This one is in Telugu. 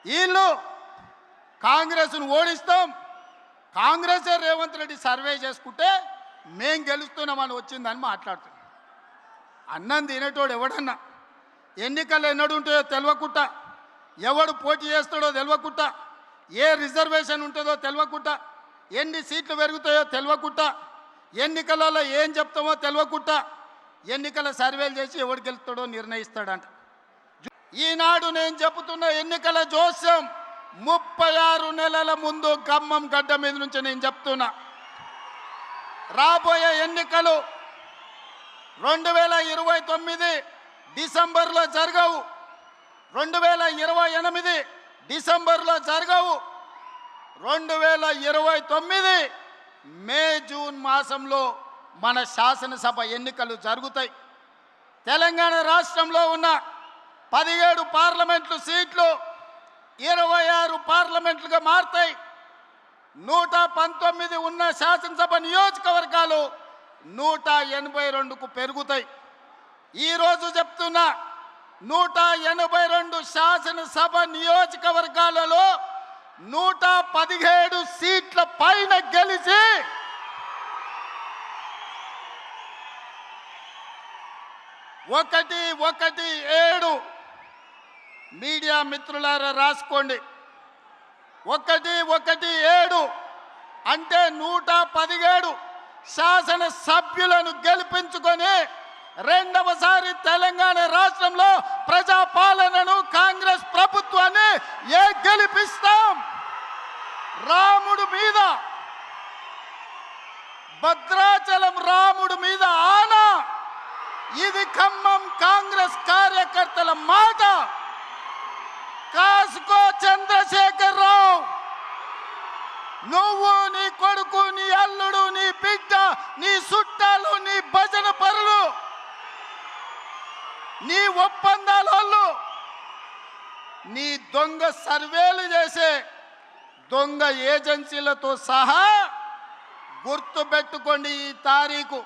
వీళ్ళు కాంగ్రెస్ను ఓడిస్తాం, కాంగ్రెస్ రేవంత్ రెడ్డి సర్వే చేసుకుంటే మేం గెలుస్తున్నామని వచ్చిందని మాట్లాడుతున్నాం. అన్నం తినేటోడు ఎవడన్నా ఎన్నికలు ఎన్నడు ఉంటాయో తెలియకుండా, ఎవడు పోటీ చేస్తాడో తెలియకుండా, ఏ రిజర్వేషన్ ఉంటుందో తెలియకుండా, ఎన్ని సీట్లు పెరుగుతాయో తెలియకుండా, ఎన్నికలలో ఏం చెప్తామో తెలియకుండా ఎన్నికల సర్వేలు చేసి ఎవడు గెలుస్తాడో నిర్ణయిస్తాడంట. ఈనాడు నేను చెబుతున్న ఎన్నికల జోస్యం 36 నెలల ముందు ఖమ్మం గడ్డ మీద నుంచి నేను చెప్తున్నా. రాబోయే ఎన్నికలు 2029 డిసెంబర్లో జరగవు, 2028 డిసెంబర్లో జరగవు, 2029 మే జూన్ మాసంలో మన శాసనసభ ఎన్నికలు జరుగుతాయి. తెలంగాణ రాష్ట్రంలో ఉన్న 17 పార్లమెంట్లు సీట్లు 26 పార్లమెంట్లుగా మారుతాయి. 119 ఉన్న శాసనసభ నియోజకవర్గాలు 182కు పెరుగుతాయి. ఈరోజు చెప్తున్నా, 182 శాసనసభ నియోజకవర్గాలలో 117 సీట్ల పైన గెలిచి 117 మీడియా మిత్రులారా రాసుకోండి. 117 అంటే 117 శాసన సభ్యులను గెలిపించుకొని రెండవసారి తెలంగాణ రాష్ట్రంలో ప్రజాపాలనను కాంగ్రెస్ ప్రభుత్వాన్ని గెలిపిస్తాం. రాముడు మీద, భద్రాచలం రాముడు మీద ఆనా. ఇది ఖమ్మం కాంగ్రెస్ కార్యకర్తల మాట. కాసుకో చంద్రశేఖర్ రావు, నువ్వు, నీ కొడుకు, నీ అల్లుడు, నీ బిడ్డ, నీ చుట్టాలు, నీ భజన పరులు, నీ ఒప్పందాలు, నీ దొంగ సర్వేలు చేసే దొంగ ఏజెన్సీలతో సహా గుర్తుపెట్టుకోండి. ఈ తారీఖు